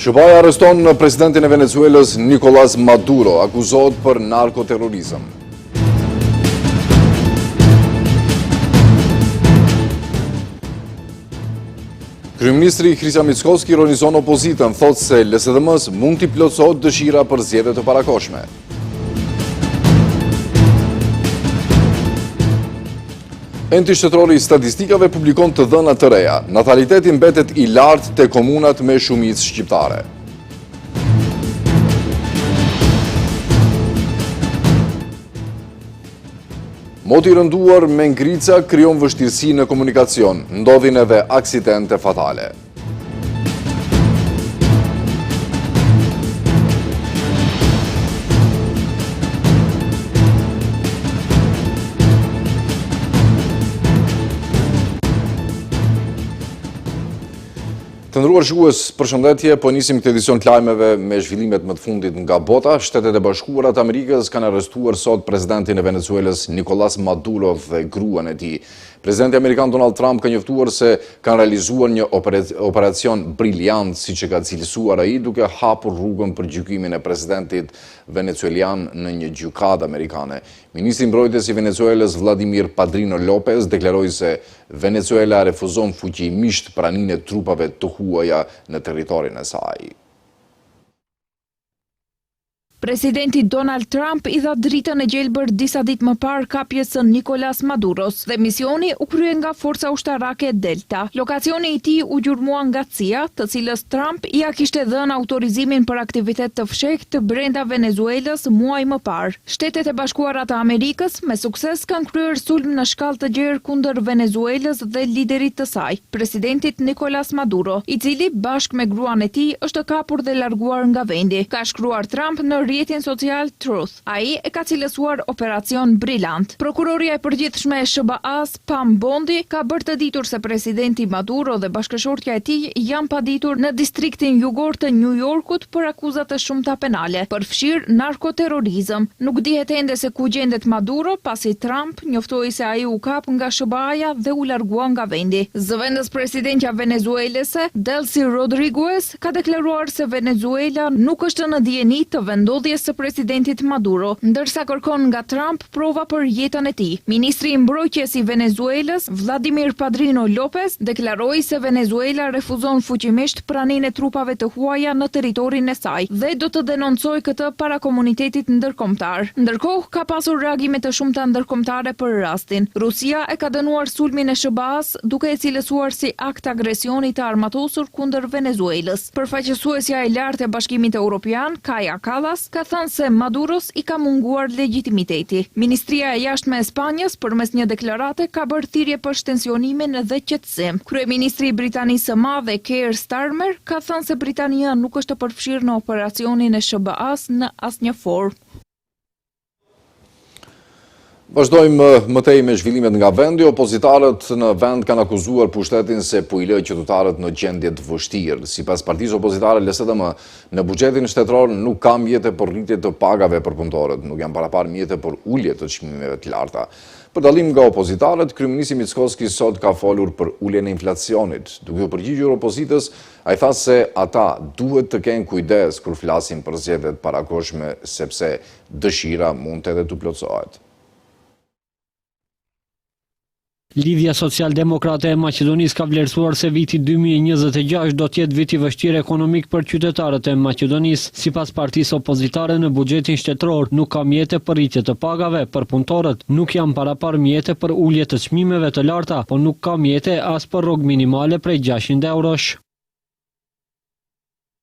SBA arreston presidentin e Venezuelës Nicolás Maduro, akuzohet për narkoterrorizëm. Kryeministri Krishtian Mickoski ironizon opozitën, thotë se LSDM-s mund t'i plotësohet dëshira për zgjedhje të parakohshme. Enti shtetëror i statistikave publikon të dhëna të reja. Nataliteti mbetet i lartë te komunat me shumicë shqiptare. Moti i rënduar me ngrica krijon vështirësi në komunikacion, ndodhin edhe aksidente fatale. Të nderuar shikues, përshëndetje, po nisim këtë edicion të lajmeve me zhvillimet më të fundit nga bota. Shtetet e Bashkuara të Amerikës kanë arrestuar sot presidentin e Venezuelës Nicolás Maduro dhe gruan e tij. Presidenti amerikan Donald Trump ka njoftuar se kanë realizuar një operacion briljant, siç e ka cilësuar ai, duke hapur rrugën për gjykimin e presidentit venezuelian në një gjykatë amerikane. Ministri i Mbrojtjes i Venezuelës Vladimir Padrino López deklaroi se Venezuela refuzon fuqimisht praninë e trupave të huaja në territorin e saj. Presidenti Donald Trump i dha dritën e gjelbër disa ditë më parë kapjes së Nicolás Maduros dhe misioni u krye nga forca ushtarake Delta. Lokacioni i tij u gjurmua nga CIA, të cilës Trump ia kishte dhënë autorizimin për aktivitet të fshehtë brenda Venezuelës muaj më parë. Shtetet e Bashkuara të Amerikës me sukses kanë kryer sulm në shkallë të gjerë kundër Venezuelës dhe liderit të saj, presidentit Nicolás Maduro, i cili bashkë me gruan e tij është kapur dhe larguar nga vendi. Ka shkruar Trump në rrjetin social Truth. Ai e ka cilësuar operacion brillant. Prokuroria e përgjithshme e SBA-s, Pam Bondi, ka bërë të ditur se presidenti Maduro dhe bashkëshortja e tij janë paditur në distriktin jugor të New Yorkut për akuza të shumta penale, përfshirë narkoterrorizëm. Nuk dihet ende se ku gjendet Maduro, pasi Trump njoftoi se ai u kap nga SBA-ja dhe u largua nga vendi. Zëvendës presidentja venezuelese, Delcy Rodriguez, ka deklaruar se Venezuela nuk është në dijeni të vendosjes së presidentit Maduro, ndërsa kërkon nga Trump prova për jetën e tij. Ministri i Mbrojtjes i Venezuelës, Vladimir Padrino López, deklaroi se Venezuela refuzon fuqimisht praninë e trupave të huaja në territorin e saj dhe do të denoncojë këtë para komunitetit ndërkombëtar. Ndërkohë, ka pasur reagime të shumta ndërkombëtare për rastin. Rusia e ka dënuar sulmin e SBA-s duke e cilësuar si akt agresioni të armatosur kundër Venezuelës. Përfaqësuesja e lartë e Bashkimit Evropian, Kaja Kallas, ka thënë se Maduros i ka munguar legitimiteti. Ministria e Jashtme e Spanjës, përmes një deklarate, ka bërë thirrje për shtensionimin dhe qetësim. Kryeministri i Britanisë së Madhe, Keir Starmer, ka thënë se Britania nuk është përfshirë në operacionin e SBA-s në asnjë formë. Vazhdojmë më tej me zhvillimet nga vendi. Opozitarët në vend kanë akuzuar pushtetin se po i lë qytetarët në gjendje të vështirë. Sipas partisë opozitare LSDM, në buxhetin shtetëror nuk ka mjete për rritje të pagave për punëtorët, nuk janë parapar mjete për ulje të çmimeve të larta. Për dallim nga opozitarët, kryeministri Mickoski sot ka folur për uljen e inflacionit. Duke u përgjigjur opozitës, ai tha se ata duhet të kenë kujdes kur flasin për zgjedhjet parakohshme, sepse dëshira mund edhe të plotësohet. Lidhja Social-Demokrate e Maqedonisë ka vlerësuar se viti 2026 do të jetë vit i vështirë ekonomik për qytetarët e Maqedonisë. Sipas partisë opozitare, në buxhetin shtetëror nuk ka mjete për rritje të pagave për punëtorët, nuk janë parapar mjete për ulje të çmimeve të larta, por nuk ka mjete as për rrogë minimale prej 600 eurosh.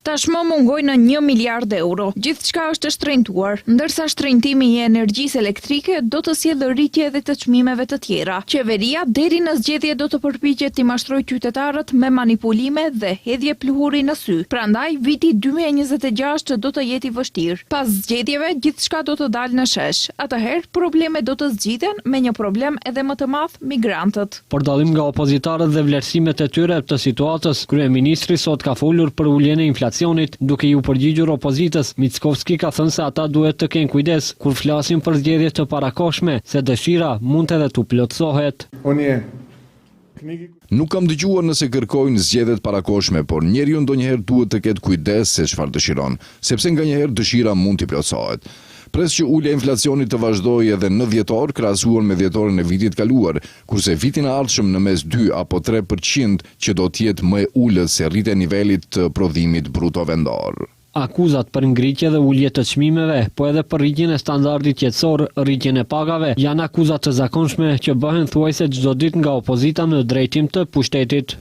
Tashmë mungoj në 1 miliard euro. Gjithçka është shtrenjtuar, ndërsa shtrenjtimi i energjisë elektrike do të sjellë rritje edhe të çmimeve të tjera. Qeveria deri në zgjedhje do të përpiqet të mashtrojë qytetarët me manipulime dhe hedhje pluhuri në sy. Prandaj viti 2026 do të jetë i vështirë. Pas zgjedhjeve gjithçka do të dalë në shesh. Atëherë problemet do të zgjidhen me një problem edhe më të madh, migrantët. Për dallim nga opozitarët dhe vlerësimet e tyre të situatës, kryeministri sot ka folur për uljen e inflacionit. Duke ju përgjigjur opozitës, Mickoski ka thënë se ata duhet të kenë kujdes kur flasin për zgjedhje të parakohshme, se dëshira mund edhe të plotësohet. On je Nuk kam dëgjuar nëse kërkojnë zgjedhjet parakoshme, por njeriu ndonjëherë duhet të ketë kujdes se çfarë dëshiron, sepse nganjëherë dëshira mund t'i plotësohet. Pres që ulja e inflacionit të vazhdojë edhe në dhjetor, krahasuar me dhjetorin e vitit kaluar, kurse vitin e ardhshëm në mes 2 apo 3% që do të jetë më e ulët se rritja e nivelit të prodhimit bruto vendor. Akuzat për ngritje dhe ulje të çmimeve, po edhe për rritjen e standardit jetësor, rritjen e pagave, janë akuzat të zakonshme që bëhen thuajse çdo ditë nga opozita në drejtim të pushtetit.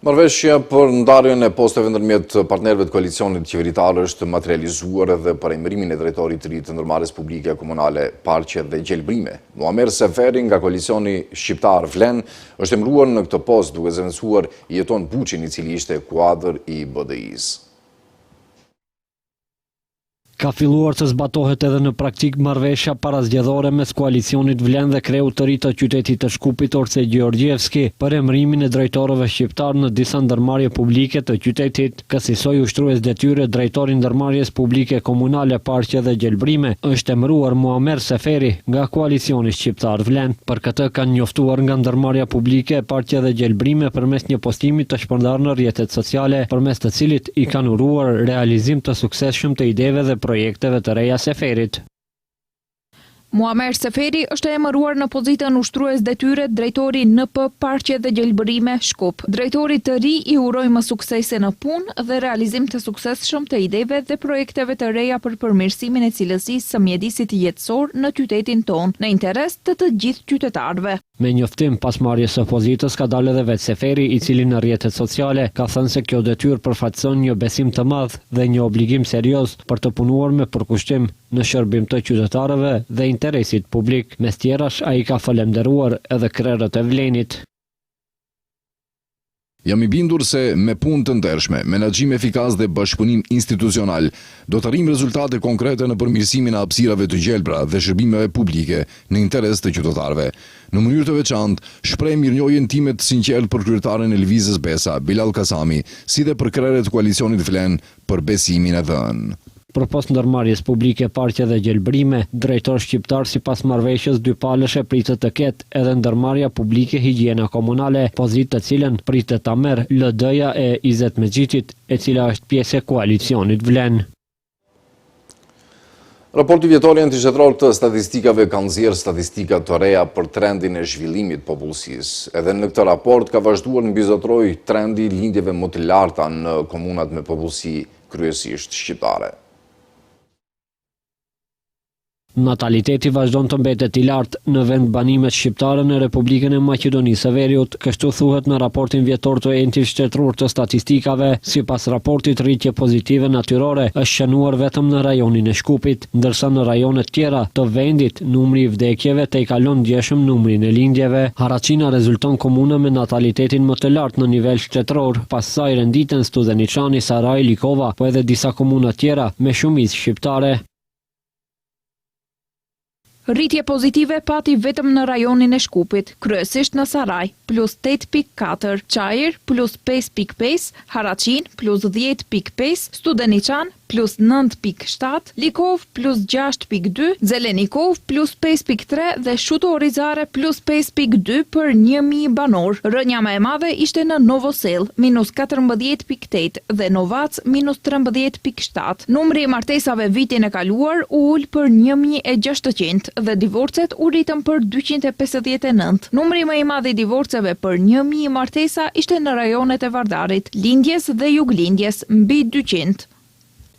Marrëveshja për ndarjen e posteve ndërmjet partnerëve të koalicionit qeveritar është materializuar edhe për emërimin e drejtorit të ri të ndërmarrjes publike komunale Parqe dhe Gjelbrime. Muamer Seferi nga koalicioni shqiptar Vlen është emëruar në këtë post duke zëvendësuar Jeton Buçin, i cili ishte kuadër i BDI-s. Ka filluar të zbatohet edhe në praktik marrëveshja parazgjedhore mes koalicionit Vlen dhe kreut të ri të qytetit të Shkupit Orse Gjeorgjevski për emërimin e drejtorëve shqiptar në disa ndërmarrje publike të qytetit. Kësaj ushtrues detyre drejtori i ndërmarrjes publike komunale Parqe dhe Gjelbrime është emëruar Muamer Seferi nga koalicioni shqiptar Vlen. Për këtë kanë njoftuar nga ndërmarrja publike Parqe dhe Gjelbrime përmes një postimi të shpërndarë në rrjetet sociale, përmes të cilit i kanë uruar realizim të suksesshëm të ideve dhe projekteve të reja Seferit. Muamer Seferi është emëruar në pozitën ushtrues detyre drejtori NP Parqe dhe Gjelbrime Shkup. Drejtorit të ri i uroj më suksese në punë dhe realizim të suksesshëm të ideve dhe projekteve të reja për përmirësimin e cilësisë së mjedisit jetësor në qytetin tonë, në interes të gjithë qytetarëve. Me njoftim pas marrjes së opozitës ka dalë edhe vetë Seferi, i cili në rrjetet sociale ka thënë se kjo detyrë përfaqëson një besim të madh dhe një obligim serioz për të punuar me përkushtim në shërbim të qytetarëve dhe interesit publik. Mes tjerash, ai ka falenderuar edhe krerët e Vlenit. Jam i bindur se me punë të ndershme, menaxhim efikas dhe bashkëpunim institucional, do të arrijmë rezultate konkrete në përmirësimin e hapësirave të gjelbra dhe shërbimeve publike në interes të qytetarëve. Në mënyrë të veçantë, shpreh mirënjohjen time të sinqertë për kryetarin e Lëvizjes Besa, Bilal Kasami, si dhe për krerët e koalicionit Vlen për besimin e dhënë. Përpos ndërmarrjes publike Parqe dhe Gjelbrime, drejtor shqiptar sipas marrëveshjes dypalëshe pritet të ketë edhe ndërmarrja publike higjiena komunale, pozitë të cilën pritet ta merr LD-ja e Izet Mexhitit, e cila është pjesë e koalicionit Vlen. Raporti vjetor i antishtetëror të statistikave ka nxjerrë statistika të reja për trendin e zhvillimit popullsisë. Edhe në këtë raport ka vazhduar mbizotroj trendi i lindjeve më të larta në komunat me popullsi kryesisht shqiptare. Nataliteti vazhdon të mbetet i lartë në vend banimet shqiptare në Republikën e Maqedonisë së Veriut, kështu thuhet në raportin vjetor të entës shtetëror të statistikave. Sipas raportit, rritje pozitive natyrore është shënuar vetëm në rajonin e Shkupit, ndërsa në rajonet tjera të vendit numri i vdekjeve tejkalon ndjeshëm numrin e lindjeve. Haraqina rezulton komuna me natalitetin më të lartë në nivel shtetëror, pas saj renditen Studeniçani, Saraj, Likova, po edhe disa komuna tjera me shumicë shqiptare. Rritje pozitive pati vetëm në rajonin e Shkupit, kryesisht në Saraj, plus 8.4, Çajër, plus 5.5, Haraqin, plus 10.5, Studeniçan, plus 9.7, Likov, plus 6.2, Zelenikov, plus 5.3 dhe Shutorizare, plus 5.2 për 1.000 banor. Rënja më e madhe ishte në Novosel, minus 14.8 dhe Novac, minus 13.7. Numri i martesave vitin e kaluar u ul për 1.600 dhe divorcet u rritën për 259. Numri më i madh i divorceve për 1.000 martesa ishte në rajonet e Vardarit, Lindjes dhe Juglindjes, mbi 200.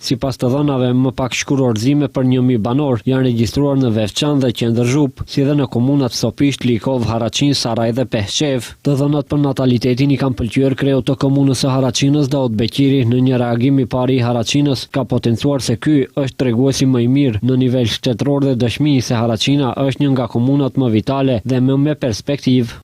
Sipas të dhënave, më pak shkurorzime për 1.000 banor janë regjistruar në Vefçan dhe Qendër-Zhup, si dhe në komunat Sopisht, Likov, Haraqin, Saraj dhe Peshqev. Të dhënat për natalitetin i kanë pëlqyer kreut të komunës së Haraqinës, Daud Beqiri. Në një reagim i parë i Haraqinës ka potencuar se ky është treguesi më i mirë në nivel shtetëror dhe dëshmi se Haraqina është një nga komunat më vitale dhe më me perspektivë.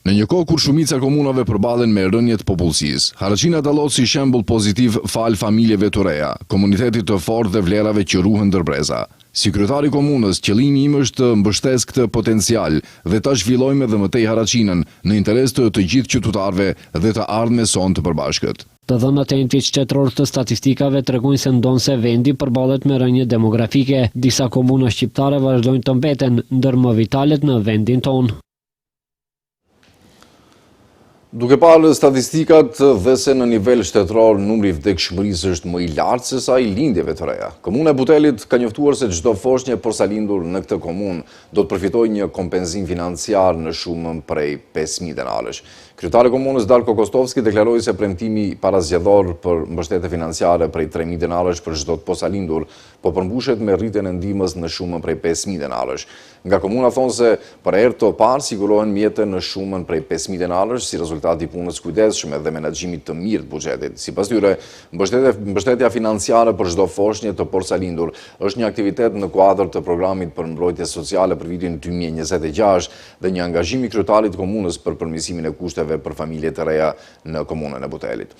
Në një kohë kur shumica komunave përballen me rënje të popullsisë, Haraqina dallohet si shembull pozitiv fal familjeve të reja, komunitetit të fortë dhe vlerave që ruhen ndërbreza. Si kryetari i komunës, qëllimi im është të mbështes këtë potencial dhe ta zhvillojmë edhe më tej Haraqinën në interes të gjithë qytetarëve dhe të ardhmes sonë të përbashkët. Të dhënat e entit shtetëror të statistikave tregojnë se ndonse vendi përballet me rënje demografike. Disa komuna shqiptare vazhdojnë të mbeten ndër më vitalet në vendin tonë. Duke parë statistikat dhe se në nivel shtetëror numri i vdekshmërisë është më i lartë se sa i lindjeve të reja. Komuna e Butelit ka njoftuar se çdo foshnjë porsalindur në këtë komunë do të përfitojë një kompenzim financiar në shumën prej 5.000 denarësh. Kryetari i komunës Darko Kostovski deklaroi se premtimi parazgjedhor për mbështetje financiare prej 3.000 denarësh për çdo porsalindur po përmbushet me rritjen e ndihmës në shumën prej 5.000 denarësh. Nga komuna thonë se për herë të parë sigurohen mjete në shumën prej 5.000 denarësh si rezultat i punës kujdesshme dhe menaxhimit të mirë të buxhetit. Sipas tyre, mbështetja financiare për çdo foshnjë të porsalindur është një aktivitet në kuadër të programit për mbrojtje sociale për vitin 2026 dhe një angazhim i kryetarit të komunës për përmirësimin e kushteve për familjet e reja në komunën e Butelit.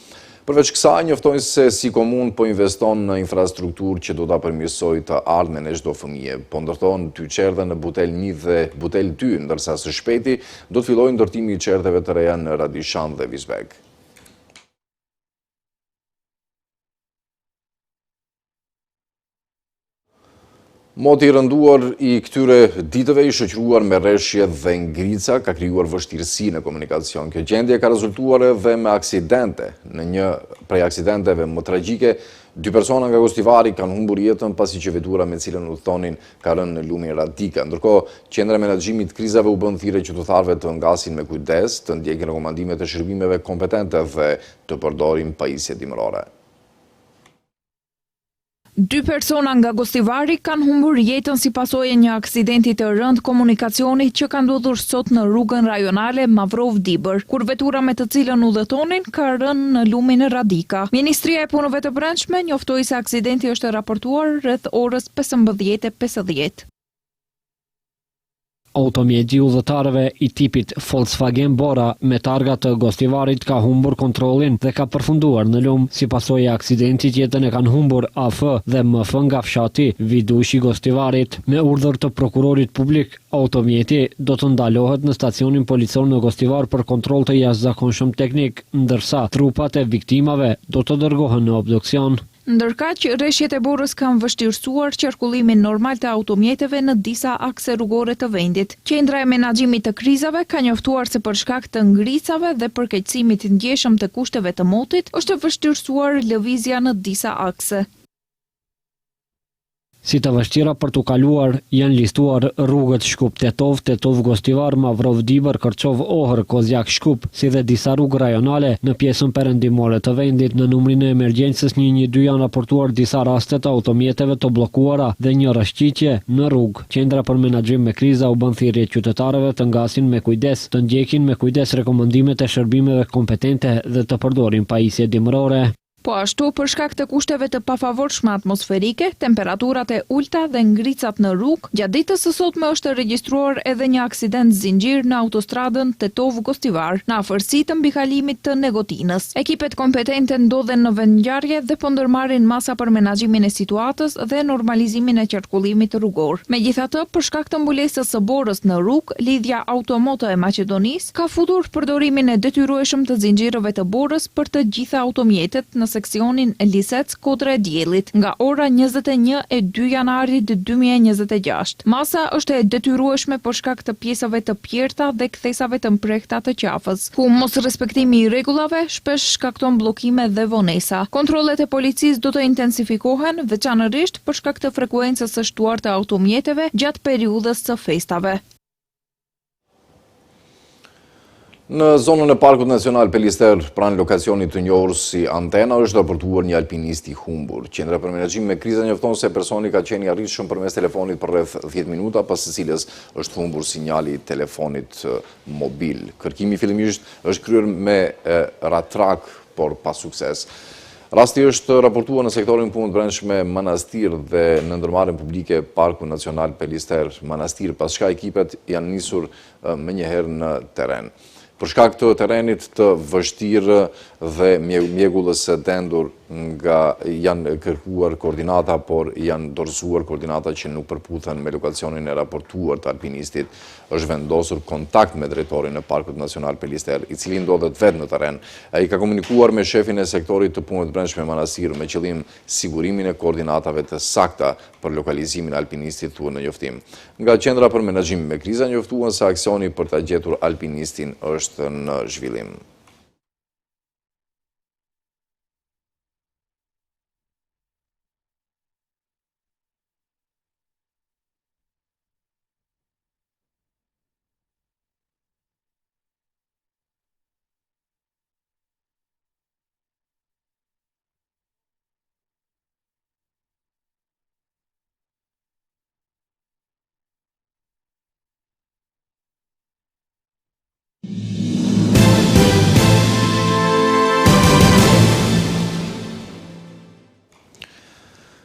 Përveç kësaj, njoftojnë se si komunë po investon në infrastrukturë që do ta përmirësojë të ardhmen e çdo fëmije. Po ndërtohen 2 qerdhe në Butel 1 dhe Butel 2, ndërsa së shpejti do të fillojë ndërtimi i qerdheve të reja në Radishan dhe Vizbek. Moti i rënduar i këtyre ditëve i shoqëruar me rreshje dhe ngrica ka krijuar vështirësi në komunikacion. Kjo gjendje ka rezultuar edhe me aksidente. Në një prej aksidenteve më tragjike, 2 persona nga Gostivari kanë humbur jetën pasi që vetura me cilën udhëtonin ka rënë në lumin Radika. Ndërkohë, qendra e menaxhimit krizave u bën thirrje qytetarëve të ngasin me kujdes, të ndjekin rekomandimet e shërbimeve kompetente dhe të përdorin pajisje dimërore. 2 persona nga Gostivari kanë humbur jetën si pasojë një aksidenti të rënd komunikacioni që ka ndodhur sot në rrugën rajonale Mavrov-Dibër, kur vetura me të cilën udhëtonin ka rënë në lumin Radika. Ministria e Punëve të Brendshme njoftoi se aksidenti është raportuar rreth orës 15:50. Automjeti udhëtarëve i tipit Volkswagen Bora me targa të Gostivarit ka humbur kontrollin dhe ka përfunduar në lum. Si pasojë e aksidentit, jetën e kanë humbur AF dhe MF nga fshati Vidushi i Gostivarit. Me urdhër të prokurorit publik, automjeti do të ndalohet në stacionin policor në Gostivar për kontroll të jashtëzakonshëm teknik, ndërsa trupat e viktimave do të dërgohen në obduksion. Ndërkaq, rreshjet e Borës kanë vështirësuar qarkullimin normal të automjeteve në disa akse rrugore të vendit. Qendra e menaxhimit të krizave ka njoftuar se për shkak të ngricave dhe përkeqësimit të ndjeshëm të kushteve të motit, është vështirësuar lëvizja në disa akse. Si të vështira për të kaluar, janë listuar rrugët Shkup-Tetov, Tetov-Gostivar, Mavrov-Dibër, Kërçov-Ohër, Kozjak-Shkup, si dhe disa rrugë rajonale në pjesën perëndimore të vendit. Në numrin e emergjencës 112 janë raportuar disa raste të automjeteve të bllokuara dhe një rrëshqitje në rrugë. Qendra për menaxhim me kriza u bën thirrje qytetarëve të ngasin me kujdes, të ndjekin me kujdes rekomandimet e shërbimeve kompetente dhe të përdorin pajisje dimërore. Po ashtu, për shkak të kushteve të pafavorshme atmosferike, temperaturat e ulta dhe ngricat në rrugë, gjatë ditës së sotme është regjistruar edhe një aksident zinxhir në autostradën Tetov-Gostivar, në afërsi të mbikalimit të Negotinës. Ekipet kompetente ndodhen në vendngjarje dhe po ndërmarrin masa për menaxhimin e situatës dhe normalizimin e qarkullimit rrugor. Megjithatë, për shkak të mbulesës së Borës në rrugë, lidhja Automoto e Maqedonisë ka futur përdorimin e detyrueshëm të zinxhirëve të Borës për të gjitha automjetet në seksionin Lisec-Kodra e Diellit nga ora 21 janarit 2026. Masa është e detyrueshme për shkak të pjesave të pjerta dhe kthesave të mprehta të qafës, ku mos respektimi i rregullave shpesh shkakton bllokime dhe vonesa. Kontrollet e policisë do të intensifikohen, veçanërisht për shkak të frekuencës së shtuar të automjeteve gjatë periudhës së festave. Në zonën e Parkut Nacional Pelister, pranë lokacionit të njohur si Antena, është raportuar një alpinist i humbur. Qendra për menaxhim me kriza njofton se personi ka qenë i arritshëm përmes telefonit për rreth 10 minuta, pas së cilës është humbur sinjali i telefonit mobil. Kërkimi fillimisht është kryer me ratrak, por pa sukses. Rasti është raportuar në sektorin punë të brendshme Manastir dhe në ndërmarrjen publike Parku Nacional Pelister Manastir, pas çka ekipet janë nisur menjëherë në terren. Për shkak të terrenit të vështirë dhe mjegullës së dendur nga janë kërkuar koordinata, por janë dorëzuar koordinata që nuk përputhen me lokacionin e raportuar të alpinistit, është vendosur kontakt me drejtorin e Parkut Nacional Pelister, i cili ndodhet vetë në terren. Ai ka komunikuar me shefin e sektorit të punëve të brendshme Manastir me qëllim sigurimin e koordinatave të sakta për lokalizimin e alpinistit, thuhet në njoftim. Nga Qendra për Menaxhim me Kriza njoftuan se aksioni për ta gjetur alpinistin është në zhvillim.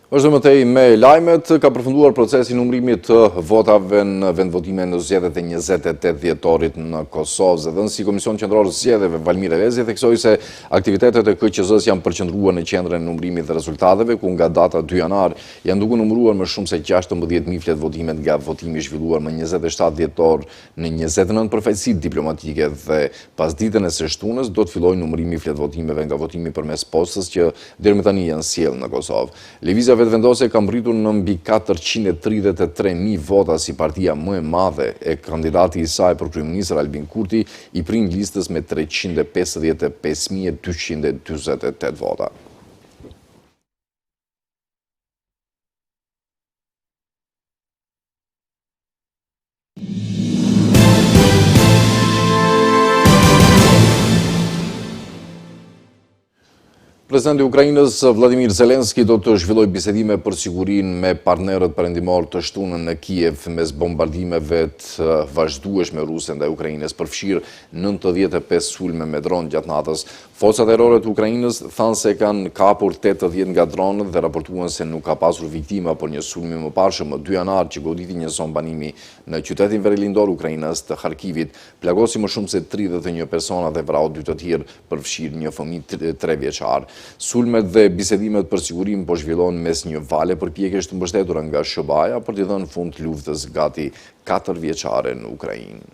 Është mëtej me lajmet, ka përfunduar procesi numrimit të votave në vendvotime në zgjedhjet e 28 dhjetorit në Kosovë. Zëdhënësi Komision Qendror Zgjedhjeve Valmir Elezi theksoi se aktivitetet e KQZ-s janë përqendruar në qendrën e numrimit të rezultateve, ku nga data 2 janar janë duke numëruar më shumë se 16.000 flet votimet nga votimi i zhvilluar më 27 dhjetor në 29 përfaqësi diplomatike dhe pas ditën e së shtunës do të fillojë numërimi i flet votimeve nga votimi përmes postës që deri më tani janë sjellë në Kosovë. Lëvizja vetëvendose ka mbritur në mbi 433.000 vota si partia më e madhe e kandidati i saj për kryeministër Albin Kurti i prind listës me 355.248 vota. Presidenti i Ukrainës Vladimir Zelenski do të zhvillojë bisedime për sigurinë me partnerët perëndimor të shtunën në Kiev mes bombardimeve të vazhdueshme ruse ndaj Ukrainës, përfshirë 95 sulme me dron gjatë natës. Forcat ajrore të Ukrainës thanë se kanë kapur 80 nga dronët dhe raportuan se nuk ka pasur viktima, por një sulm i mëparshëm më 2 janar që goditi një zon banimi në qytetin verilandor Ukrainës të Kharkivit, plagosi më shumë se 31 persona dhe vrau 2 të tjerë, përfshirë një fëmijë 3 vjeçar. Sulmet dhe bisedimet për sigurim po zhvillohen mes një vale përpjekjesh të mbështetura nga SBA për t'i dhënë fund luftës gati 4 vjeçare në Ukrainë.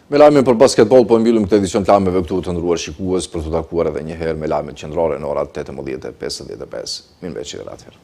Me lajmin për basketbol po mbyllim këtë edicion të lajmeve këtu të nderuar shikues, për të takuar edhe një herë me lajmet qendrore në orat 18:55. Mirëmbëjtje atëherë.